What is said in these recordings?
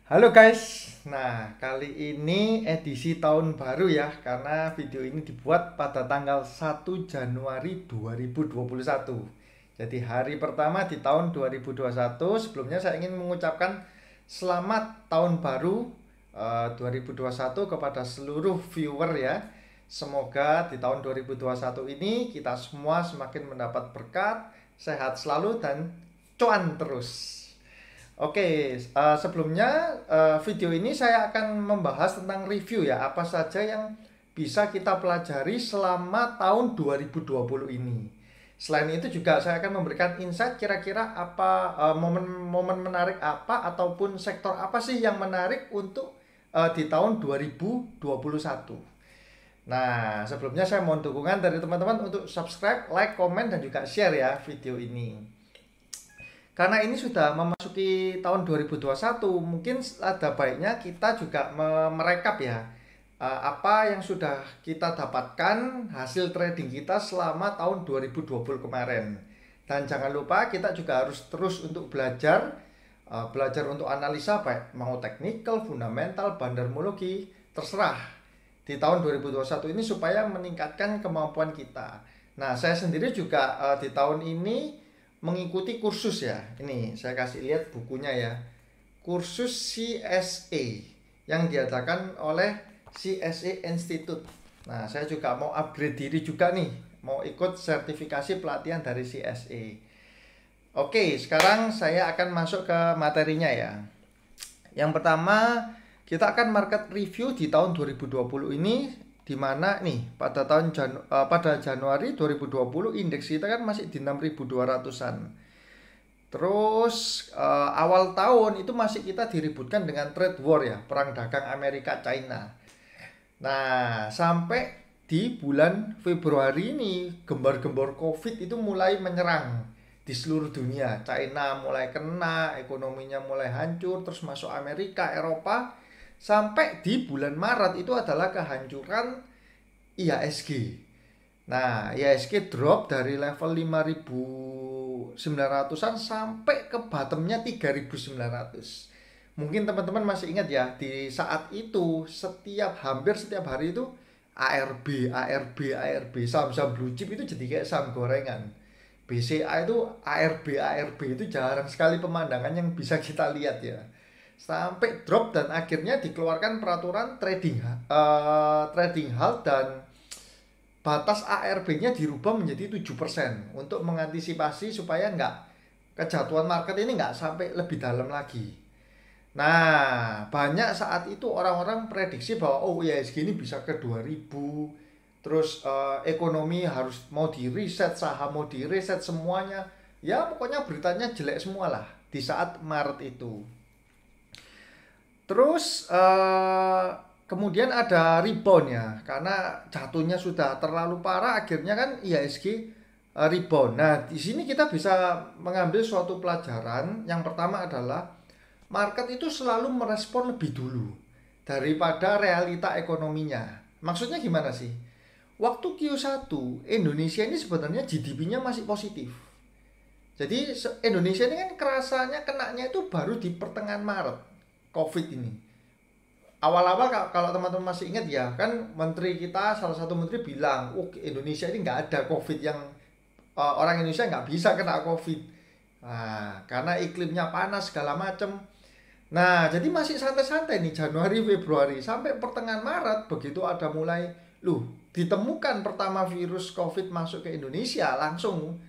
Halo guys, nah kali ini edisi tahun baru ya, karena video ini dibuat pada tanggal 1 Januari 2021. Jadi hari pertama di tahun 2021. Sebelumnya saya ingin mengucapkan selamat tahun baru 2021 kepada seluruh viewer ya. Semoga di tahun 2021 ini kita semua semakin mendapat berkat, sehat selalu dan cuan terus. Oke, sebelumnya video ini saya akan membahas tentang review ya, apa saja yang bisa kita pelajari selama tahun 2020 ini. Selain itu juga saya akan memberikan insight kira-kira apa momen-momen menarik apa ataupun sektor apa sih yang menarik untuk di tahun 2021. Nah, sebelumnya saya mohon dukungan dari teman-teman untuk subscribe, like, komen, dan juga share ya video ini. Karena ini sudah memasuki tahun 2021, mungkin ada baiknya kita juga merekap ya, apa yang sudah kita dapatkan hasil trading kita selama tahun 2020 kemarin. Dan jangan lupa kita juga harus terus untuk belajar, belajar untuk analisa baik mau technical, fundamental, bandarmologi, terserah di tahun 2021 ini supaya meningkatkan kemampuan kita. Nah, saya sendiri juga di tahun ini mengikuti kursus ya. Ini saya kasih lihat bukunya ya. Kursus CSA yang diadakan oleh CSA Institute. Nah, saya juga mau upgrade diri juga nih, mau ikut sertifikasi pelatihan dari CSA. Oke, sekarang saya akan masuk ke materinya ya. Yang pertama, kita akan market review di tahun 2020 ini, di mana nih pada Januari 2020 indeks kita kan masih di 6.200-an. Terus awal tahun itu masih kita diributkan dengan trade war ya, perang dagang Amerika China. Nah, sampai di bulan Februari ini gembar-gembor Covid itu mulai menyerang di seluruh dunia. China mulai kena, ekonominya mulai hancur, terus masuk Amerika, Eropa. Sampai di bulan Maret itu adalah kehancuran IHSG. Nah, IHSG drop dari level 5.900-an sampai ke bottomnya 3.900. Mungkin teman-teman masih ingat ya, di saat itu hampir setiap hari itu ARB, saham-saham blue chip itu jadi kayak saham gorengan. BCA itu ARB itu jarang sekali pemandangan yang bisa kita lihat ya, sampai drop dan akhirnya dikeluarkan peraturan trading halt dan batas ARB-nya dirubah menjadi 7% untuk mengantisipasi supaya kejatuhan market ini nggak sampai lebih dalam lagi. Nah, banyak saat itu orang-orang prediksi bahwa IHSG ini bisa ke 2000, terus ekonomi harus mau di reset, saham mau di reset semuanya. Ya pokoknya beritanya jelek semua lah di saat Maret itu. Terus kemudian ada rebound ya, karena jatuhnya sudah terlalu parah, akhirnya kan IHSG rebound. Nah, di sini kita bisa mengambil suatu pelajaran. Yang pertama adalah market itu selalu merespon lebih dulu daripada realita ekonominya. Maksudnya gimana sih? Waktu Q1 Indonesia ini sebenarnya GDP-nya masih positif. Jadi Indonesia ini kan kerasanya kenanya itu baru di pertengahan Maret COVID ini. Awal-awal kalau teman-teman masih ingat ya, kan menteri kita, salah satu menteri bilang, Indonesia ini nggak ada COVID yang orang Indonesia nggak bisa kena COVID. Nah, karena iklimnya panas segala macem. Nah, jadi masih santai-santai nih Januari, Februari, sampai pertengahan Maret begitu ada mulai, ditemukan pertama virus COVID masuk ke Indonesia, langsung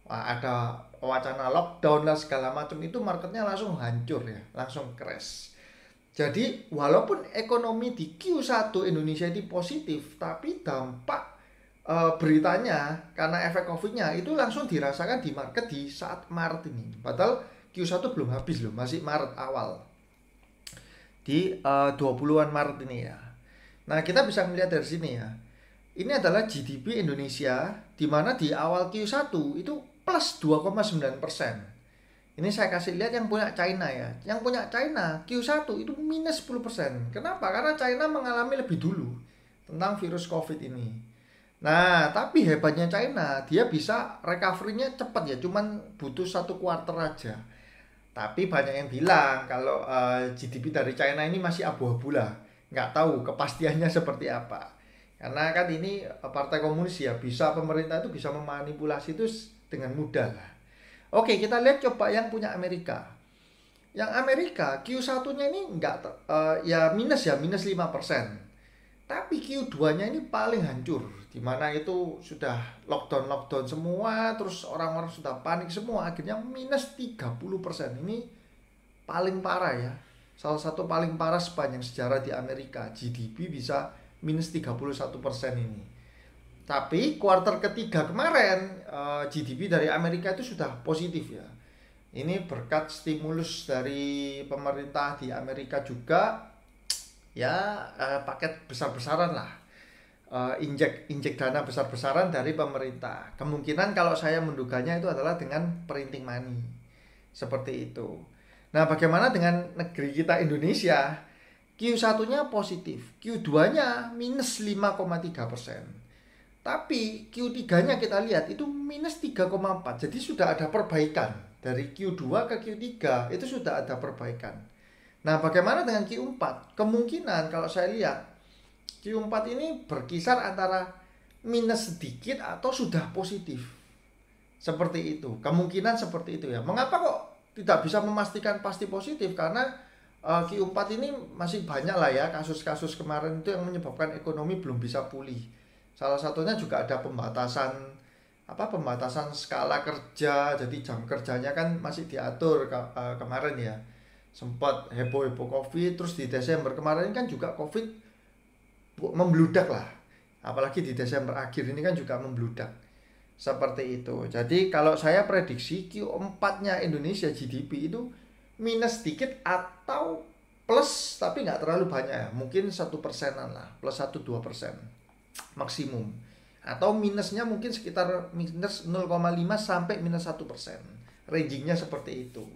ada wacana lockdown lah segala macam, itu marketnya langsung hancur ya, langsung crash. Jadi walaupun ekonomi di Q1 Indonesia ini positif, tapi dampak beritanya karena efek COVID-nya itu langsung dirasakan di market di saat Maret ini. Padahal Q1 belum habis loh, masih Maret awal. Di 20-an Maret ini ya. Nah, kita bisa melihat dari sini ya. Ini adalah GDP Indonesia, di mana di awal Q1 itu plus 2,9%. Ini saya kasih lihat yang punya China ya. Yang punya China Q1 itu minus 10%. Kenapa? Karena China mengalami lebih dulu tentang virus COVID ini. Nah, tapi hebatnya China, dia bisa recovery-nya cepat ya, cuman butuh 1 kuarter aja. Tapi banyak yang bilang kalau GDP dari China ini masih abu-abu lah. Nggak tahu kepastiannya seperti apa. Karena kan ini partai komunis ya, pemerintah itu bisa memanipulasi itu dengan mudah lah. Oke, kita lihat coba yang punya Amerika. Yang Amerika Q1-nya ini ya minus 5%. Tapi Q2-nya ini paling hancur, di mana itu sudah lockdown semua, terus orang-orang sudah panik semua, akhirnya minus 30%. Ini paling parah ya. Salah satu paling parah sepanjang sejarah di Amerika. GDP bisa minus 31% ini. Tapi kuartal ketiga kemarin GDP dari Amerika itu sudah positif ya. Ini berkat stimulus dari pemerintah di Amerika juga ya, paket besar-besaran lah, injek dana besar-besaran dari pemerintah. Kemungkinan kalau saya menduganya itu adalah dengan printing money seperti itu. Nah, bagaimana dengan negeri kita Indonesia? Q1-nya positif, Q2-nya minus 5,3%. Tapi Q3-nya kita lihat itu minus 3,4. Jadi sudah ada perbaikan. Dari Q2 ke Q3 itu sudah ada perbaikan. Nah, bagaimana dengan Q4? Kemungkinan kalau saya lihat Q4 ini berkisar antara minus sedikit atau sudah positif. Seperti itu. Kemungkinan seperti itu ya. Mengapa kok tidak bisa memastikan pasti positif? Karena Q4 ini masih banyak lah ya kasus-kasus kemarin itu yang menyebabkan ekonomi belum bisa pulih. Salah satunya juga ada pembatasan skala kerja, jadi jam kerjanya kan masih diatur kemarin ya. Sempat heboh-heboh Covid, terus di Desember kemarin kan juga Covid membludak lah. Apalagi di Desember akhir ini kan juga membludak. Seperti itu. Jadi kalau saya prediksi Q4-nya Indonesia GDP itu minus sedikit atau plus, tapi nggak terlalu banyak ya. Mungkin 1%-an lah, plus 1-2% maksimum. Atau minusnya mungkin sekitar minus 0,5 sampai minus 1%. Rangingnya seperti itu.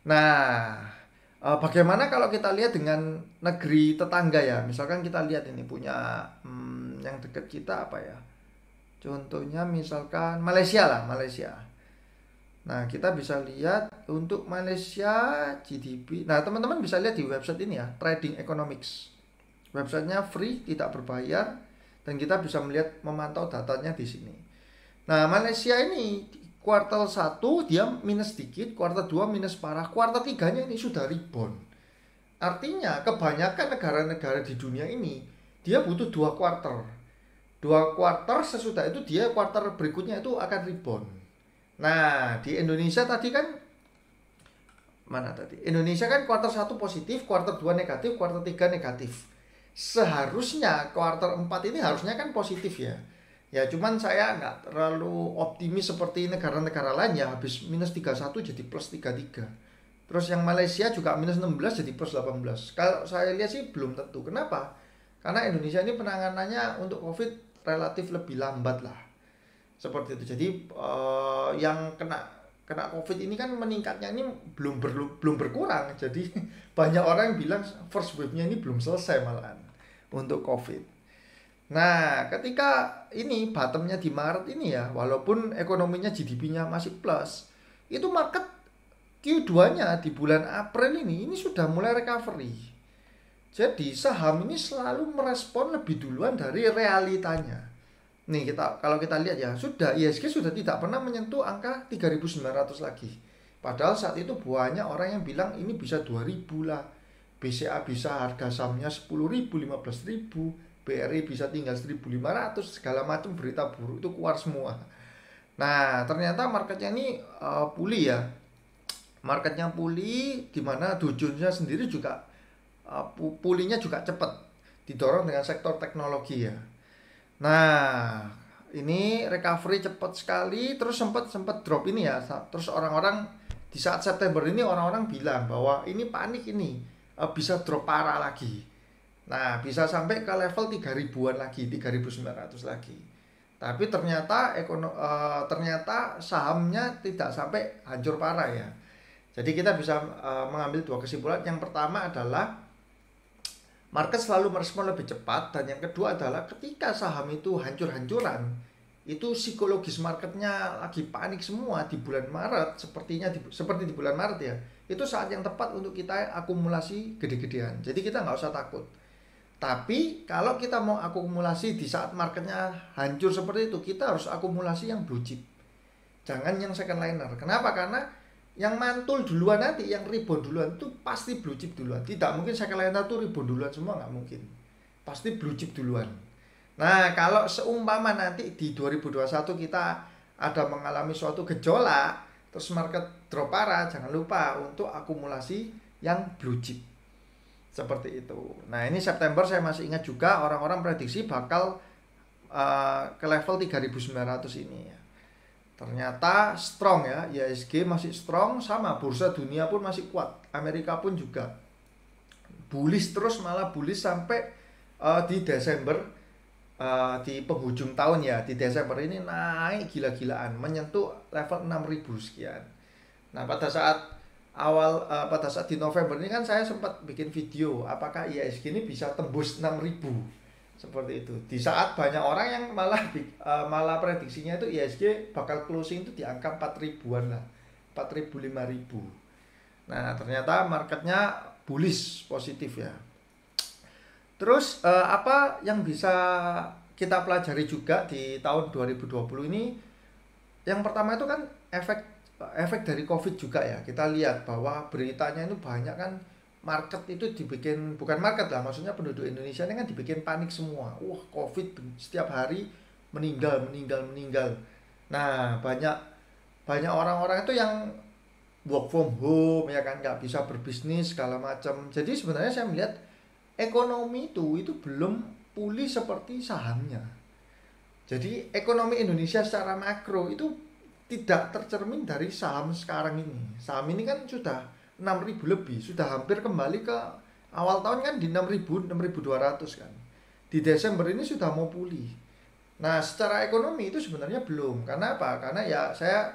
Nah, bagaimana kalau kita lihat dengan negeri tetangga ya? Misalkan kita lihat ini punya yang dekat kita apa ya? Contohnya misalkan Malaysia lah, Malaysia. Nah, kita bisa lihat untuk Malaysia GDP. Nah, teman-teman bisa lihat di website ini ya, Trading Economics. Websitenya free, tidak berbayar, dan kita bisa melihat memantau datanya di sini. Nah, Malaysia ini kuartal 1 dia minus sedikit, kuartal 2 minus parah, kuartal 3-nya ini sudah rebound. Artinya kebanyakan negara-negara di dunia ini dia butuh 2 kuartal. 2 kuartal sesudah itu dia kuartal berikutnya itu akan rebound. Nah, di Indonesia tadi kan Indonesia kan kuartal 1 positif, kuartal 2 negatif, kuartal 3 negatif. Seharusnya kuartal 4 ini harusnya kan positif ya. Ya cuman saya nggak terlalu optimis seperti negara-negara lain ya, habis minus 31 jadi plus 33. Terus yang Malaysia juga minus 16 jadi plus 18. Kalau saya lihat sih belum tentu. Kenapa? Karena Indonesia ini penanganannya untuk COVID relatif lebih lambat lah. Seperti itu. Jadi yang kena COVID ini kan meningkatnya ini belum berkurang. Jadi banyak orang yang bilang first wave-nya ini belum selesai malahan untuk COVID. Nah, ketika ini bottomnya di Maret ini ya, walaupun ekonominya GDP-nya masih plus, itu market Q2-nya di bulan April ini sudah mulai recovery. Jadi saham ini selalu merespon lebih duluan dari realitanya. Nih kalau kita lihat ya, IHSG sudah tidak pernah menyentuh angka 3.900 lagi. Padahal saat itu banyak orang yang bilang ini bisa 2.000 lah. BCA bisa harga sahamnya 10.000, 15.000, BRI bisa tinggal 1.500, segala macam berita buruk itu keluar semua. Nah, ternyata marketnya ini pulih ya. Marketnya pulih, di mana Dow Jones-nya sendiri juga pulihnya juga cepat, didorong dengan sektor teknologi ya. Nah, ini recovery cepat sekali, terus sempat drop ini ya. Terus orang-orang di saat September ini orang-orang bilang bahwa ini panik ini. Bisa drop parah lagi. Nah, bisa sampai ke level 3.000-an lagi, 3.900 lagi. Tapi ternyata sahamnya tidak sampai hancur parah ya. Jadi kita bisa mengambil 2 kesimpulan. Yang pertama adalah market selalu merespon lebih cepat, dan yang kedua adalah ketika saham itu hancur-hancuran, itu psikologis marketnya lagi panik semua di bulan Maret, seperti di bulan Maret ya, itu saat yang tepat untuk kita akumulasi gede-gedean. Jadi kita nggak usah takut. Tapi kalau kita mau akumulasi di saat marketnya hancur seperti itu, kita harus akumulasi yang blue chip, jangan yang second liner. Kenapa? Karena yang mantul duluan nanti, yang rebound duluan itu pasti blue chip duluan. Tidak mungkin second liner tuh rebound duluan semua, nggak mungkin. Pasti blue chip duluan. Nah, kalau seumpama nanti di 2021 kita ada mengalami suatu gejolak, terus market drop parah, jangan lupa untuk akumulasi yang blue chip. Seperti itu. Nah, ini September saya masih ingat juga orang-orang prediksi bakal ke level 3.900 ini ya. Ternyata strong ya, IHSG masih strong, sama bursa dunia pun masih kuat, Amerika pun juga bullish terus, malah bullish sampai di Desember. Di penghujung tahun ya, di Desember ini naik gila-gilaan menyentuh level 6.000 sekian. Nah, pada saat di November ini kan saya sempat bikin video apakah IHSG ini bisa tembus 6.000 seperti itu. Di saat banyak orang yang malah prediksinya itu IHSG bakal closing itu di angka 4.000-an lah, 4.000 5.000. Nah, ternyata marketnya bullish, positif ya. Terus apa yang bisa kita pelajari juga di tahun 2020 ini? Yang pertama itu kan efek dari COVID juga ya. Kita lihat bahwa beritanya itu banyak kan, market itu dibikin, bukan market lah, maksudnya penduduk Indonesia ini kan dibikin panik semua. Wah, COVID setiap hari meninggal. Nah, banyak orang-orang itu yang work from home ya kan, nggak bisa berbisnis segala macam. Jadi sebenarnya saya melihat ekonomi itu belum pulih seperti sahamnya. Jadi ekonomi Indonesia secara makro itu tidak tercermin dari saham sekarang ini. Saham ini kan sudah 6.000 lebih, sudah hampir kembali ke awal tahun kan di 6.000, 6.200 kan. Di Desember ini sudah mau pulih. Nah, secara ekonomi itu sebenarnya belum. Karena apa? Karena ya saya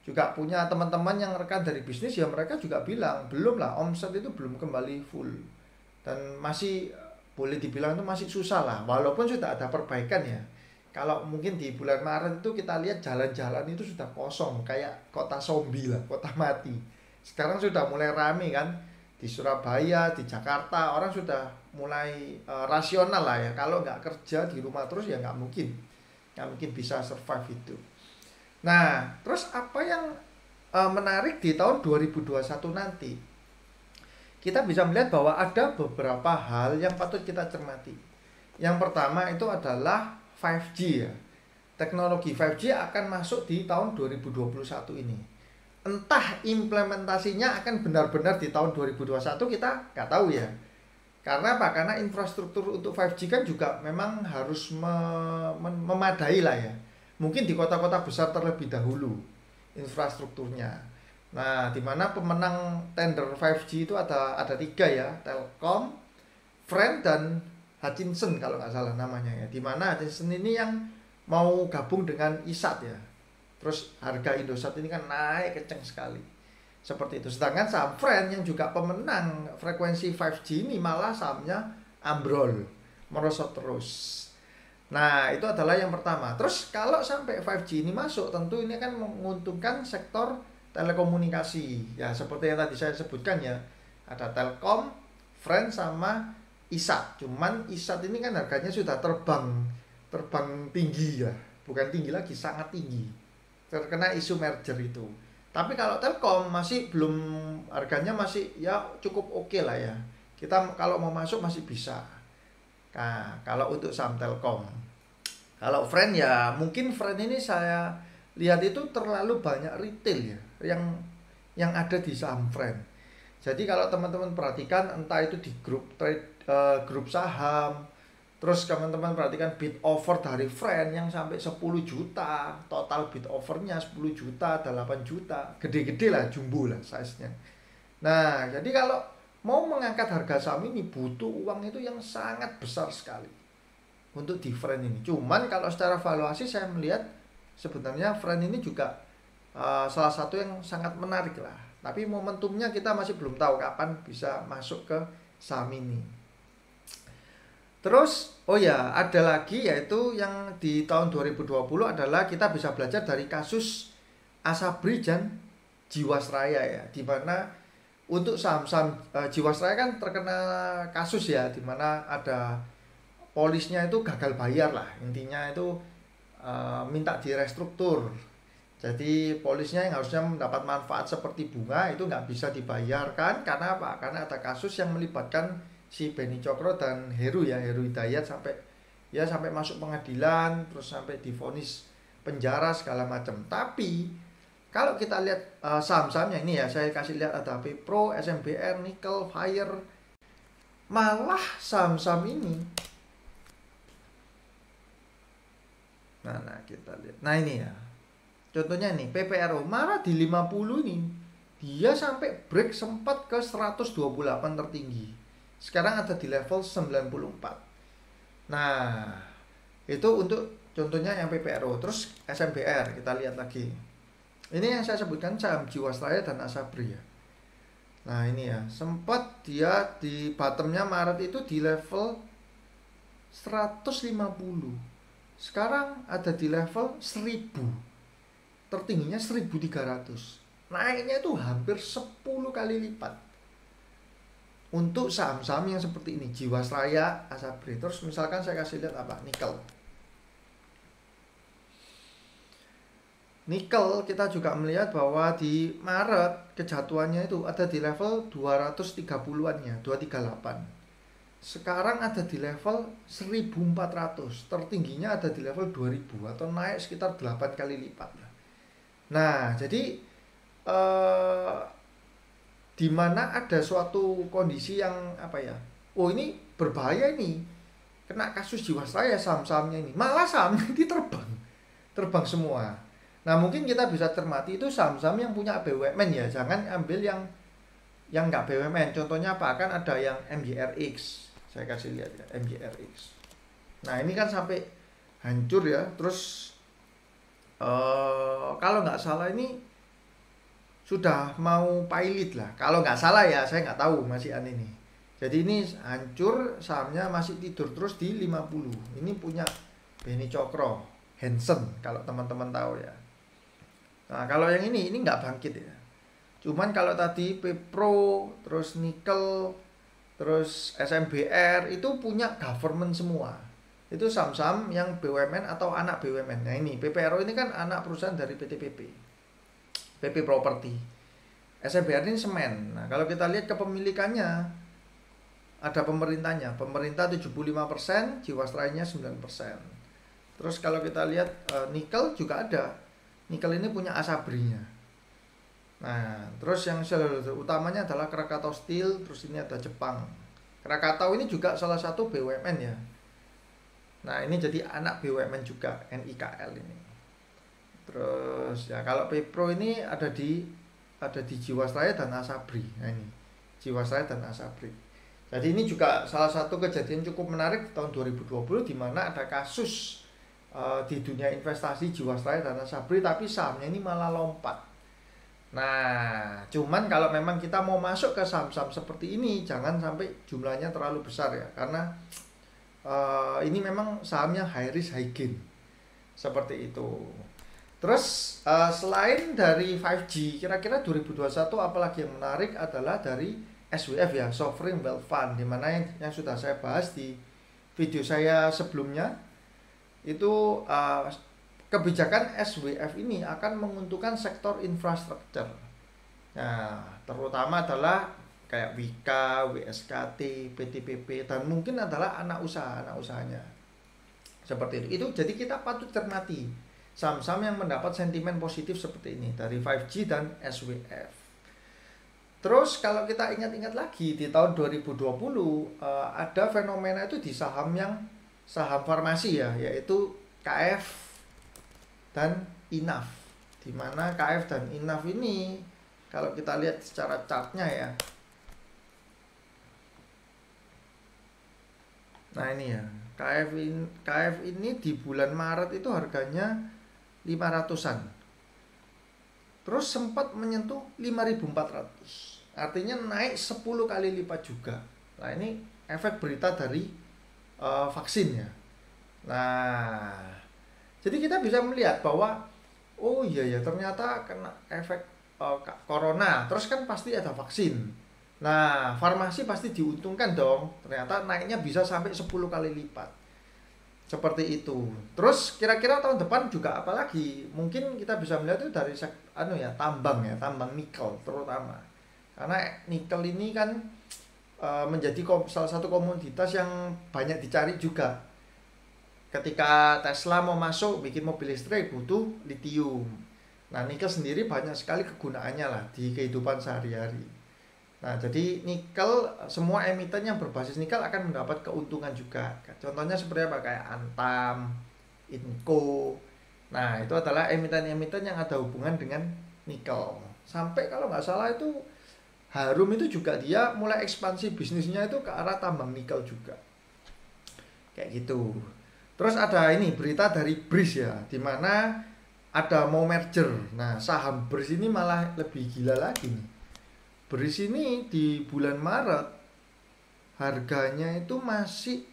juga punya teman-teman yang rekan dari bisnis ya, mereka juga bilang belum lah, omset itu belum kembali full. Dan masih boleh dibilang itu masih susah lah, walaupun sudah ada perbaikan ya. Kalau mungkin di bulan Maret itu kita lihat jalan-jalan itu sudah kosong, kayak kota zombie lah, kota mati. Sekarang sudah mulai rame kan, di Surabaya, di Jakarta, orang sudah mulai rasional lah ya. Kalau nggak kerja di rumah terus ya nggak mungkin bisa survive itu. Nah, terus apa yang menarik di tahun 2021 nanti? Kita bisa melihat bahwa ada beberapa hal yang patut kita cermati. Yang pertama itu adalah 5G ya. Teknologi 5G akan masuk di tahun 2021 ini. Entah implementasinya akan benar-benar di tahun 2021, kita nggak tahu ya. Karena apa? Karena infrastruktur untuk 5G kan juga memang harus memadai lah ya. Mungkin di kota-kota besar terlebih dahulu infrastrukturnya. Nah, di mana pemenang tender 5G itu ada 3 ya, Telkom, Friend, dan Hutchison kalau nggak salah namanya ya. Di mana Hutchison ini yang mau gabung dengan ISAT ya. Terus harga Indosat ini kan naik kenceng sekali. Seperti itu. Sedangkan saham Friend yang juga pemenang frekuensi 5G ini malah sahamnya ambrol, merosot terus. Nah, itu adalah yang pertama. Terus kalau sampai 5G ini masuk, tentu ini akan menguntungkan sektor telekomunikasi ya, seperti yang tadi saya sebutkan ya, ada Telkom, Friend, sama ISAT. Cuman ISAT ini kan harganya sudah terbang tinggi ya, bukan tinggi lagi, sangat tinggi, terkena isu merger itu. Tapi kalau Telkom masih belum, harganya masih ya cukup oke lah ya, kita kalau mau masuk masih bisa. Nah, kalau untuk saham Telkom. Kalau Friend ya, mungkin Friend ini saya lihat itu terlalu banyak retail ya yang ada di saham Friend. Jadi kalau teman-teman perhatikan, entah itu di grup saham, terus teman-teman perhatikan bid offer dari Friend yang sampai 10 juta, total bid offernya 10 juta, 8 juta, gede-gede lah, jumbo lah size-nya. Nah, jadi kalau mau mengangkat harga saham ini butuh uang itu yang sangat besar sekali untuk di Friend ini. Cuman kalau secara valuasi saya melihat sebenarnya Friend ini juga salah satu yang sangat menarik lah. Tapi momentumnya kita masih belum tahu kapan bisa masuk ke saham ini. Terus, oh ya, ada lagi yaitu yang di tahun 2020 adalah kita bisa belajar dari kasus Asabri dan Jiwasraya ya, di mana untuk saham-saham Jiwasraya kan terkena kasus ya, di mana ada polisnya itu gagal bayar lah, intinya itu minta direstruktur. Jadi polisnya yang harusnya mendapat manfaat seperti bunga itu nggak bisa dibayarkan karena apa? Karena ada kasus yang melibatkan si Beni Cokro dan Heru ya, Heru Hidayat sampai masuk pengadilan, terus sampai divonis penjara segala macam. Tapi kalau kita lihat saham-sahamnya ini ya, saya kasih lihat ada Pepro, SMBR, Nikel, Fire, malah saham-saham ini. Nah kita lihat. Nah ini ya. Contohnya nih, PPRO marah di 50 ini. Dia sampai break sempat ke 128 tertinggi. Sekarang ada di level 94. Nah, itu untuk contohnya yang PPRO. Terus SMBR kita lihat lagi. Ini yang saya sebutkan saham Jiwasraya dan Asabri ya. Nah, ini ya, sempat dia di bottomnya Maret itu di level 150. Sekarang ada di level 1000. Tertingginya 1300. Naiknya itu hampir 10 kali lipat. Untuk saham-saham yang seperti ini, Jiwasraya, Asabri. Terus misalkan saya kasih lihat apa? Nikel. Nikel kita juga melihat bahwa di Maret kejatuhannya itu ada di level 230-annya, 238. Sekarang ada di level 1400. Tertingginya ada di level 2000 atau naik sekitar 8 kali lipat. Nah, jadi di mana ada suatu kondisi yang apa ya? Oh, ini berbahaya ini. Kena kasus Jiwasraya saham-sahamnya ini. Malah saham ini terbang semua. Nah, mungkin kita bisa cermati itu saham-saham yang punya BUMN ya. Jangan ambil yang nggak BUMN. Contohnya apa? Kan ada yang MJRX. Saya kasih lihat ya, MJRX. Nah, ini kan sampai hancur ya. Terus kalau nggak salah ini sudah mau pilot lah. Kalau nggak salah ya, saya nggak tahu masih aneh nih. Jadi ini hancur, sahamnya masih tidur terus di 50. Ini punya Beni Cokro, Hansen kalau teman-teman tahu ya. Nah, kalau yang ini nggak bangkit ya. Cuman kalau tadi Pepro, terus Nikel, terus SMBR itu punya government semua. Itu saham-saham yang BUMN atau anak BUMN. Nah ini PPRO ini kan anak perusahaan dari PT PP Property. SMBR ini semen. Nah kalau kita lihat kepemilikannya, ada pemerintahnya. Pemerintah 75%, Jiwasrayanya 9%. Terus kalau kita lihat Nikel juga ada. Nikel ini punya Asabrinya. Nah terus yang utamanya adalah Krakatau Steel. Terus ini ada Jepang. Krakatau ini juga salah satu BUMN ya. Nah ini jadi anak BUMN juga, NIKL ini. Terus ya kalau Pepro ini ada di Jiwasraya dan Asabri. Nah ini Jiwasraya dan Asabri. Jadi ini juga salah satu kejadian cukup menarik tahun 2020 di mana ada kasus di dunia investasi Jiwasraya dan Asabri, tapi sahamnya ini malah lompat. Nah, cuman kalau memang kita mau masuk ke saham-saham seperti ini, jangan sampai jumlahnya terlalu besar ya, karena ini memang sahamnya high risk high gain seperti itu. Terus selain dari 5G, kira-kira 2021 apalagi yang menarik adalah dari SWF ya, Sovereign Wealth Fund, dimana yang sudah saya bahas di video saya sebelumnya. Itu kebijakan SWF ini akan menguntungkan sektor infrastruktur. Nah, terutama adalah kayak Wika, WSKT, PTPP, dan mungkin adalah anak usahanya. Seperti itu. Itu jadi kita patut cermati saham-saham yang mendapat sentimen positif seperti ini dari 5G dan SWF. Terus kalau kita ingat-ingat lagi di tahun 2020 ada fenomena itu di saham farmasi ya, yaitu KF dan INAF. Di mana KF dan INAF ini kalau kita lihat secara chartnya ya. Nah ini ya, KF ini di bulan Maret itu harganya 500-an. Terus sempat menyentuh 5.400. Artinya naik 10 kali lipat juga. Nah ini efek berita dari vaksin ya. Nah, jadi kita bisa melihat bahwa oh iya ya ternyata kena efek corona, terus kan pasti ada vaksin. Nah, farmasi pasti diuntungkan dong. Ternyata naiknya bisa sampai 10 kali lipat. Seperti itu. Terus kira-kira tahun depan juga apalagi? Mungkin kita bisa melihat itu dari tambang ya, tambang nikel terutama. Karena nikel ini kan menjadi salah satu komoditas yang banyak dicari juga. Ketika Tesla mau masuk bikin mobil listrik butuh litium. Nah, nikel sendiri banyak sekali kegunaannya lah di kehidupan sehari-hari. Nah, jadi nikel, semua emiten yang berbasis nikel akan mendapat keuntungan juga. Contohnya seperti apa? Kayak Antam, Inco. Nah, itu adalah emiten-emiten yang ada hubungan dengan nikel. Sampai kalau nggak salah itu Harum itu juga dia mulai ekspansi bisnisnya itu ke arah tambang nikel juga. Kayak gitu. Terus ada ini berita dari BRIS ya, di mana ada mau merger. Nah, saham BRIS ini malah lebih gila lagi nih. BRIS ini di bulan Maret harganya itu masih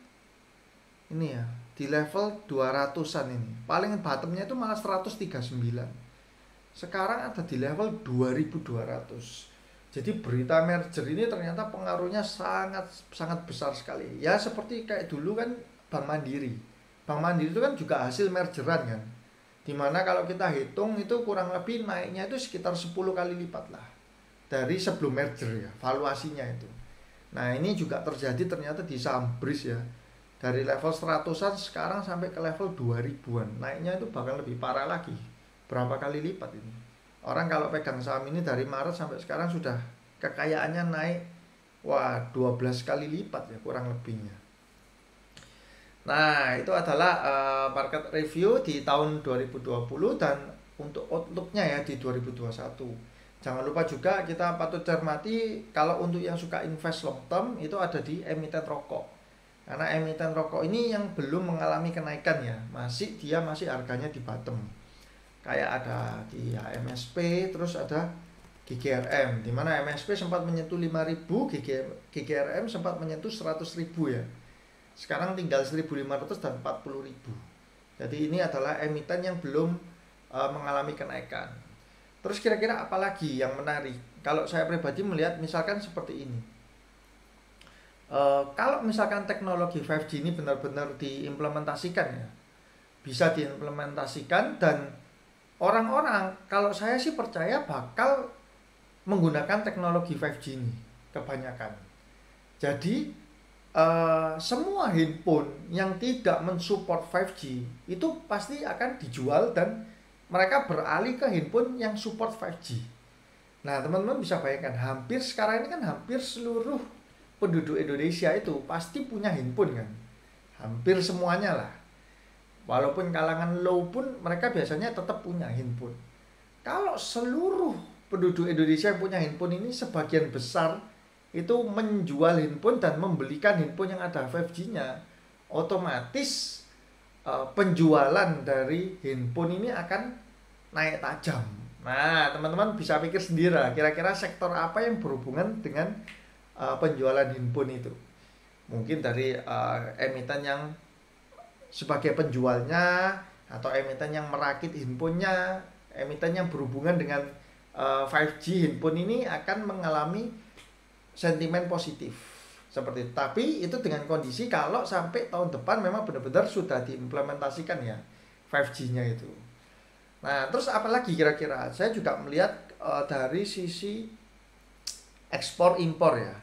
ini ya, di level 200-an ini. Paling bottomnya itu malah 139. Sekarang ada di level 2200. Jadi berita merger ini ternyata pengaruhnya sangat sangat besar sekali. Ya seperti kayak dulu kan Bank Mandiri. Bank Mandiri itu kan juga hasil mergeran kan. Dimana kalau kita hitung itu kurang lebih naiknya itu sekitar 10 kali lipat lah. Dari sebelum merger ya, valuasinya itu. Nah ini juga terjadi ternyata di saham BRIS ya. Dari level 100-an sekarang sampai ke level 2000-an. Naiknya itu bahkan lebih parah lagi. Berapa kali lipat ini. Orang kalau pegang saham ini dari Maret sampai sekarang sudah kekayaannya naik 12 kali lipat ya kurang lebihnya. Nah, itu adalah market review di tahun 2020 dan untuk outlook-nya ya di 2021. Jangan lupa juga kita patut cermati kalau untuk yang suka invest long term itu ada di emiten rokok. Karena emiten rokok ini yang belum mengalami kenaikan ya, masih harganya di bottom. Kayak ada di MSP, terus ada GGRM, di mana MSP sempat menyentuh 5.000, GGRM sempat menyentuh 100.000 ya. Sekarang tinggal 1.500 dan 40.000. Jadi ini adalah emiten yang belum mengalami kenaikan. Terus kira-kira apa lagi yang menarik? Kalau saya pribadi melihat misalkan seperti ini. Kalau misalkan teknologi 5G ini benar-benar diimplementasikan ya, bisa diimplementasikan dan orang-orang kalau saya sih percaya bakal menggunakan teknologi 5G ini kebanyakan. Jadi semua handphone yang tidak mensupport 5G itu pasti akan dijual dan mereka beralih ke handphone yang support 5G. Nah, teman-teman bisa bayangkan hampir sekarang ini kan hampir seluruh penduduk Indonesia itu pasti punya handphone kan. Hampir semuanya lah. Walaupun kalangan low pun mereka biasanya tetap punya handphone. Kalau seluruh penduduk Indonesia yang punya handphone ini sebagian besar itu menjual handphone dan membelikan handphone yang ada 5G-nya, otomatis penjualan dari handphone ini akan naik tajam. Nah, teman-teman bisa pikir sendiri lah, kira-kira sektor apa yang berhubungan dengan penjualan handphone itu. Mungkin dari emiten yang sebagai penjualnya, atau emiten yang merakit handphonenya, emiten yang berhubungan dengan 5G handphone ini akan mengalami sentimen positif seperti itu. Tapi itu dengan kondisi kalau sampai tahun depan memang benar-benar sudah diimplementasikan ya 5G-nya itu. Nah, terus apalagi kira-kira? Saya juga melihat dari sisi ekspor impor ya.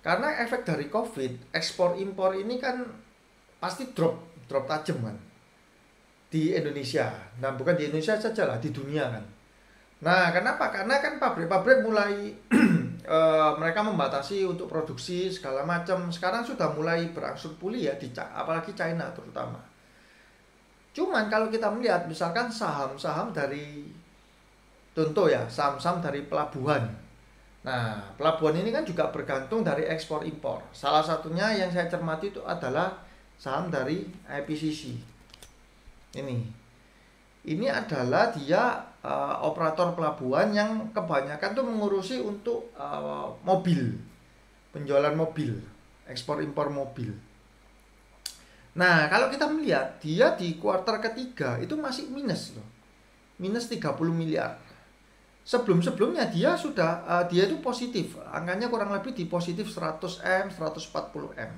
Karena efek dari COVID, ekspor impor ini kan pasti drop tajam kan di Indonesia. Nah, bukan di Indonesia saja lah, di dunia kan. Nah, kenapa? Karena kan pabrik-pabrik mulai mereka membatasi untuk produksi segala macam. Sekarang sudah mulai berangsur pulih ya, apalagi China terutama. Cuman kalau kita melihat misalkan saham-saham dari, contoh ya, saham-saham dari pelabuhan. Nah, pelabuhan ini kan juga bergantung dari ekspor impor. Salah satunya yang saya cermati itu adalah saham dari IPCC. Ini adalah dia operator pelabuhan yang kebanyakan tuh mengurusi untuk mobil, penjualan mobil, ekspor impor mobil. Nah, kalau kita melihat dia di kuartal ketiga itu masih minus loh. Minus 30 miliar. Sebelum-sebelumnya dia itu positif. Angkanya kurang lebih di positif 100 M, 140 M.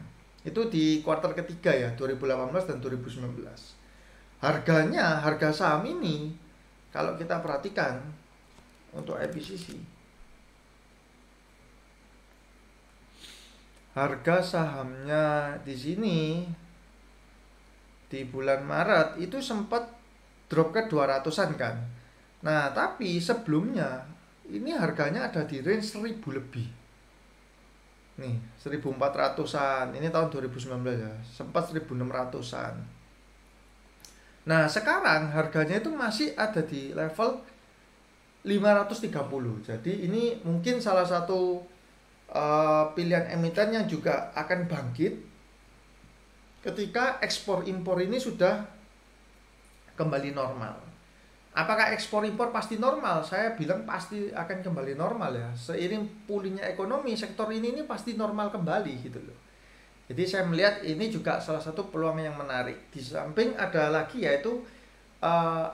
Itu di kuartal ketiga ya, 2018 dan 2019. Harga saham ini kalau kita perhatikan untuk FPCC, harga sahamnya di sini di bulan Maret itu sempat drop ke 200-an kan. Nah, tapi sebelumnya ini harganya ada di range 1000 lebih. Nih, 1400-an. Ini tahun 2019 ya. Sempat 1600-an. Nah, sekarang harganya itu masih ada di level 530. Jadi ini mungkin salah satu pilihan emiten yang juga akan bangkit ketika ekspor impor ini sudah kembali normal. Apakah ekspor impor pasti normal? Saya bilang pasti akan kembali normal ya. Seiring pulihnya ekonomi, sektor ini pasti normal kembali gitu loh. Jadi saya melihat ini juga salah satu peluang yang menarik. Di samping ada lagi yaitu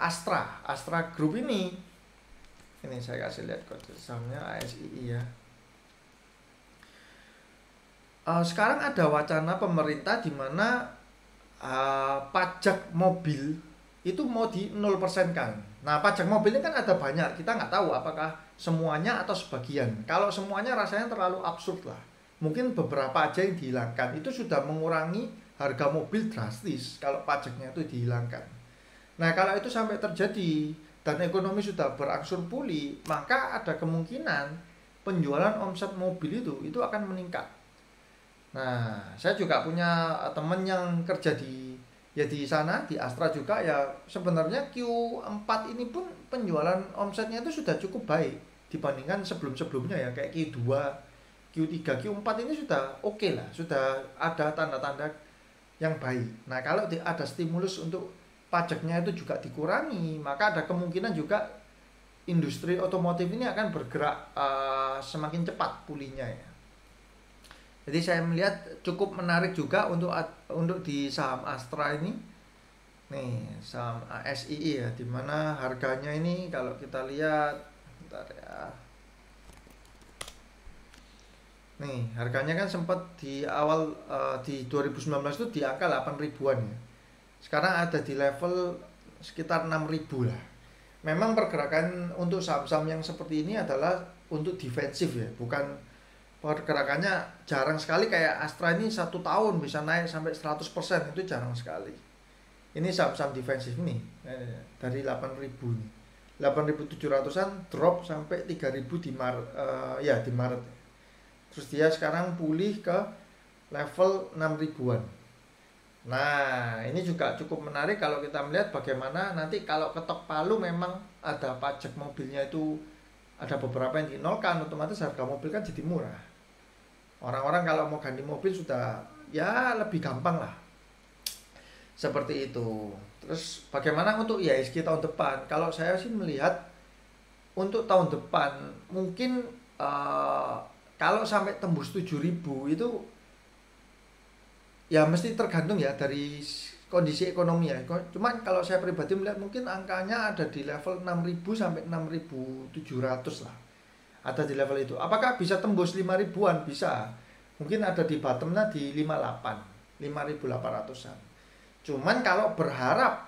Astra Group ini. Ini saya kasih lihat kode sahamnya ASII ya. Sekarang ada wacana pemerintah di mana pajak mobil itu mau di 0% kan. Nah, pajak mobil ini kan ada banyak. Kita nggak tahu apakah semuanya atau sebagian. Kalau semuanya rasanya terlalu absurd lah. Mungkin beberapa aja yang dihilangkan. Itu sudah mengurangi harga mobil drastis kalau pajaknya itu dihilangkan. Nah, kalau itu sampai terjadi dan ekonomi sudah berangsur pulih, maka ada kemungkinan penjualan omset mobil itu akan meningkat. Nah, saya juga punya teman yang kerja di sana di Astra juga ya. Sebenarnya Q4 ini pun penjualan omsetnya itu sudah cukup baik dibandingkan sebelum-sebelumnya ya, kayak Q2, Q3, Q4 ini sudah oke lah, sudah ada tanda-tanda yang baik. Nah, kalau ada stimulus untuk pajaknya itu juga dikurangi, maka ada kemungkinan juga industri otomotif ini akan bergerak semakin cepat pulihnya ya. Jadi saya melihat cukup menarik juga untuk di saham Astra ini. Nih, saham ASII ya, dimana harganya ini kalau kita lihat, bentar ya. Nih, harganya kan sempat di awal di 2019 itu di angka 8 ribuan ya. Sekarang ada di level sekitar 6 ribu lah. Memang pergerakan untuk saham-saham yang seperti ini adalah untuk defensif ya, bukan pergerakannya jarang sekali. Kayak Astra ini 1 tahun bisa naik sampai 100%, itu jarang sekali. Ini saham-saham defensif nih, dari 8.000 nih, 8.700-an drop sampai 3.000 di Maret, di Maret. Terus dia sekarang pulih ke level 6 ribuan. Nah, ini juga cukup menarik kalau kita melihat bagaimana nanti kalau ketok palu memang ada pajak mobilnya itu ada beberapa yang dinolkan, otomatis harga mobil kan jadi murah. Orang-orang kalau mau ganti mobil sudah ya lebih gampang lah. Seperti itu. Terus bagaimana untuk IHSG tahun depan? Kalau saya sih melihat untuk tahun depan mungkin kalau sampai tembus 7.000 itu ya mesti tergantung ya dari kondisi ekonomi ya. Cuman kalau saya pribadi melihat mungkin angkanya ada di level 6.000 sampai 6.700 lah. Ada di level itu. Apakah bisa tembus 5 ribuan? Bisa. Mungkin ada di bottomnya di 58, 5.800-an. Cuman kalau berharap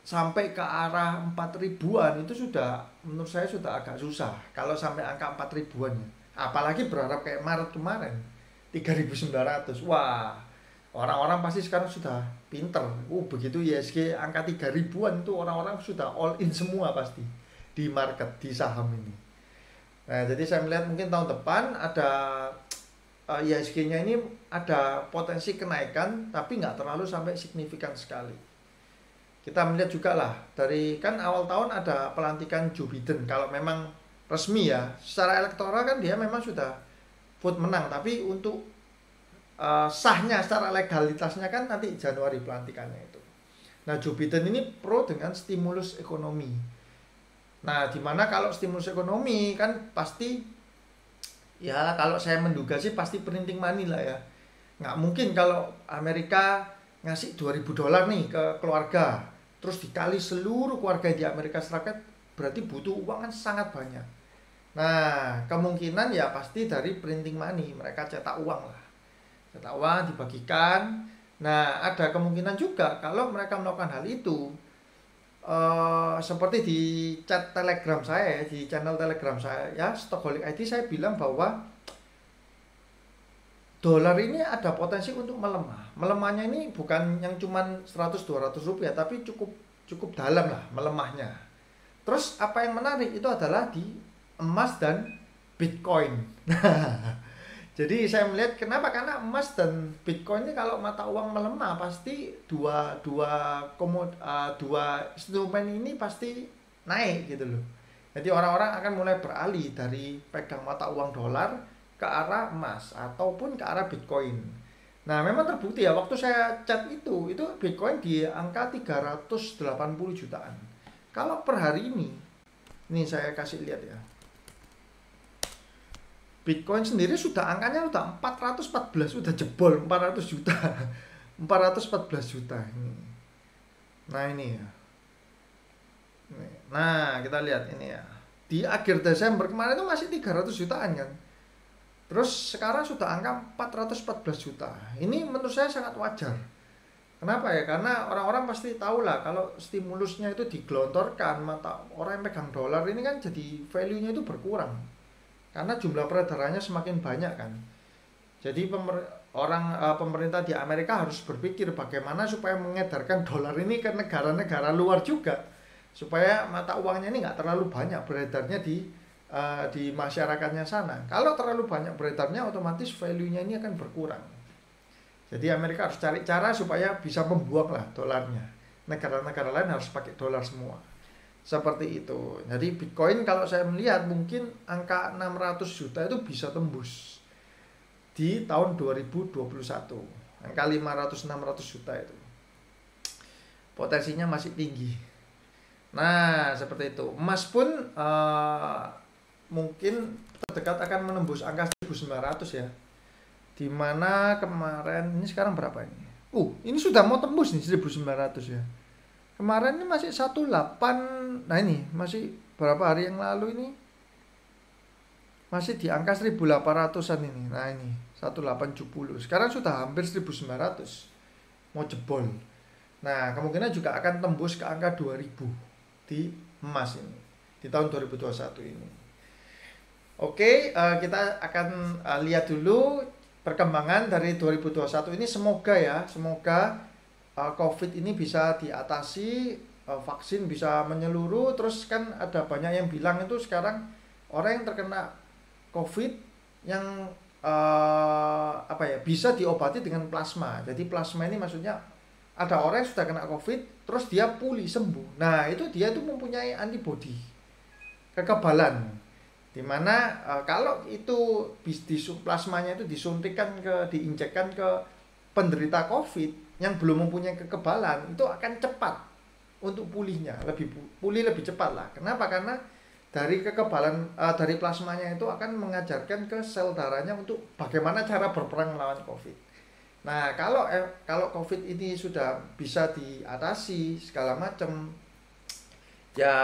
sampai ke arah 4 ribuan itu sudah, menurut saya sudah agak susah. Kalau sampai angka 4 ribuan ya. Apalagi berharap kayak Maret kemarin 3.900. Wah, orang-orang pasti sekarang sudah pinter. Begitu IHSG angka 3 ribuan itu orang-orang sudah all in semua pasti di market, di saham ini. Nah, jadi saya melihat mungkin tahun depan ada IHSG-nya ini ada potensi kenaikan, tapi nggak terlalu sampai signifikan sekali. Kita melihat juga lah, dari kan awal tahun ada pelantikan Joe Biden. Kalau memang resmi ya, secara elektoral kan dia memang sudah vote menang, tapi untuk sahnya secara legalitasnya kan nanti Januari pelantikannya itu. Nah, Joe Biden ini pro dengan stimulus ekonomi. Nah, dimana kalau stimulus ekonomi kan pasti ya, kalau saya menduga sih pasti printing money lah ya. Nggak mungkin kalau Amerika ngasih 2.000 dolar nih ke keluarga, terus dikali seluruh keluarga di Amerika Serikat, berarti butuh uang kan sangat banyak. Nah, kemungkinan ya pasti dari printing money, mereka cetak uang lah. Cetak uang dibagikan. Nah, ada kemungkinan juga kalau mereka melakukan hal itu, seperti di chat Telegram saya, di channel Telegram saya ya, Stokholik IT, saya bilang bahwa dolar ini ada potensi untuk melemah. Melemahnya ini bukan yang cuman 100-200 rupiah, tapi cukup cukup dalam lah melemahnya. Terus apa yang menarik itu adalah di emas dan Bitcoin. Jadi saya melihat kenapa, karena emas dan Bitcoin ini kalau mata uang melemah pasti dua instrumen ini pasti naik gitu loh. Jadi orang-orang akan mulai beralih dari pegang mata uang dolar ke arah emas ataupun ke arah Bitcoin. Nah, memang terbukti ya, waktu saya chat itu Bitcoin di angka 380 jutaan. Kalau per hari ini saya kasih lihat ya. Bitcoin sendiri sudah angkanya udah 414, sudah jebol 400 juta. 414 juta ini. Nah, ini ya. Nah, kita lihat ini ya. Di akhir Desember kemarin itu masih 300 jutaan kan. Terus sekarang sudah angka 414 juta. Ini menurut saya sangat wajar. Kenapa ya? Karena orang-orang pasti tahu lah kalau stimulusnya itu digelontorkan, mata orang yang pegang dolar ini kan jadi value-nya itu berkurang. Karena jumlah peredarannya semakin banyak kan. Jadi pemerintah di Amerika harus berpikir bagaimana supaya mengedarkan dolar ini ke negara-negara luar juga, supaya mata uangnya ini nggak terlalu banyak beredarnya di masyarakatnya sana. Kalau terlalu banyak beredarnya, otomatis value-nya ini akan berkurang. Jadi Amerika harus cari cara supaya bisa membuang lah dolarnya. Negara-negara lain harus pakai dolar semua. Seperti itu. Jadi Bitcoin kalau saya melihat mungkin angka 600 juta itu bisa tembus di tahun 2021. Angka 500-600 juta itu potensinya masih tinggi. Nah, seperti itu. Emas pun mungkin terdekat akan menembus angka 1.900 ya. Dimana kemarin, ini sekarang berapa ini? Ini sudah mau tembus nih 1.900 ya. Kemarin ini masih 18. Nah, ini masih berapa hari yang lalu ini masih di angka 1.800-an ini. Nah, ini 1870. Sekarang sudah hampir 1.900. Mau jebol. Nah, kemungkinan juga akan tembus ke angka 2.000 di emas ini di tahun 2021 ini. Oke, kita akan lihat dulu perkembangan dari 2021 ini. Semoga ya, semoga COVID ini bisa diatasi, vaksin bisa menyeluruh. Terus kan ada banyak yang bilang itu sekarang orang yang terkena COVID yang bisa diobati dengan plasma. Jadi plasma ini maksudnya ada orang yang sudah kena COVID terus dia pulih sembuh. Nah, dia mempunyai antibodi, kekebalan. Dimana kalau itu plasmanya itu diinjekkan ke penderita COVID yang belum mempunyai kekebalan, itu akan cepat untuk pulihnya, pulih lebih cepat lah. Kenapa? Karena dari kekebalan dari plasmanya itu akan mengajarkan ke sel darahnya untuk bagaimana cara berperang melawan COVID. Nah, kalau COVID ini sudah bisa diatasi segala macam, ya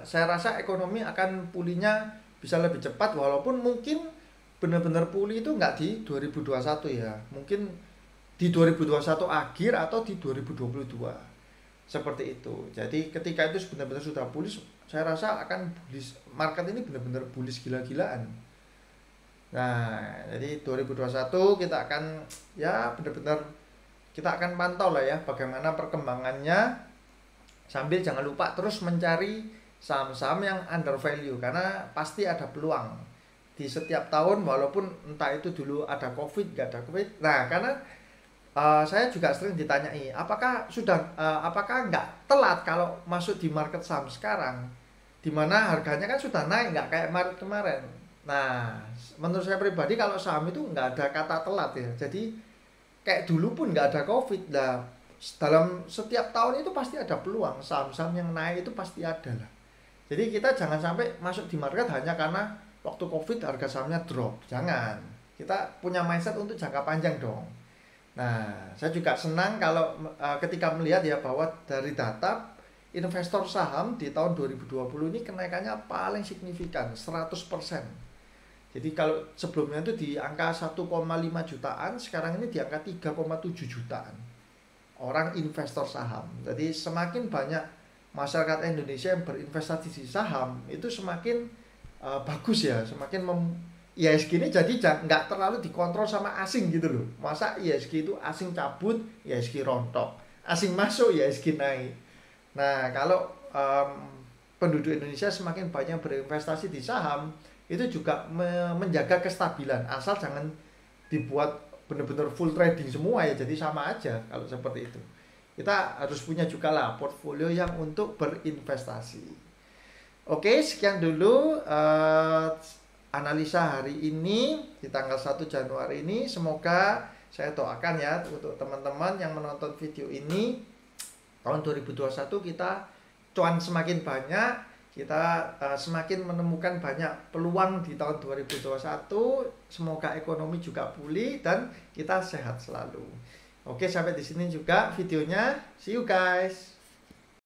saya rasa ekonomi akan pulihnya bisa lebih cepat, walaupun mungkin benar-benar pulih itu nggak di 2021 ya, mungkin di 2021 akhir atau di 2022 seperti itu. Jadi ketika itu benar-benar sudah pulih, saya rasa akan bullish, market ini benar-benar bullish gila-gilaan. Nah, jadi 2021 kita akan ya benar-benar kita akan pantau lah ya bagaimana perkembangannya, sambil jangan lupa terus mencari saham-saham yang under value, karena pasti ada peluang di setiap tahun, walaupun entah itu dulu ada COVID, nggak ada COVID. Nah, karena saya juga sering ditanyai, apakah nggak telat kalau masuk di market saham sekarang, dimana harganya kan sudah naik, nggak kayak Maret kemarin. Nah, menurut saya pribadi kalau saham itu nggak ada kata telat ya. Jadi kayak dulu pun nggak ada COVID. Nah, dalam setiap tahun itu pasti ada peluang, saham-saham yang naik itu pasti ada lah. Jadi kita jangan sampai masuk di market hanya karena waktu COVID harga sahamnya drop. Jangan. Kita punya mindset untuk jangka panjang dong. Nah, saya juga senang kalau ketika melihat ya bahwa dari data investor saham di tahun 2020 ini kenaikannya paling signifikan, 100%. Jadi kalau sebelumnya itu di angka 1,5 jutaan, sekarang ini di angka 3,7 jutaan orang investor saham. Jadi semakin banyak masyarakat Indonesia yang berinvestasi di saham, itu semakin bagus ya, semakin IHSG ini jadi nggak terlalu dikontrol sama asing gitu loh. Masa IHSG itu asing cabut, IHSG rontok, asing masuk, IHSG naik. Nah, kalau penduduk Indonesia semakin banyak berinvestasi di saham, itu juga menjaga kestabilan. Asal jangan dibuat benar-benar full trading semua ya, jadi sama aja kalau seperti itu. Kita harus punya juga lah portfolio yang untuk berinvestasi. Oke, sekian dulu analisa hari ini di tanggal 1 Januari ini. Semoga saya doakan ya untuk teman-teman yang menonton video ini, tahun 2021 kita cuan semakin banyak, kita semakin menemukan banyak peluang di tahun 2021. Semoga ekonomi juga pulih dan kita sehat selalu. Oke, sampai di sini juga videonya. See you guys.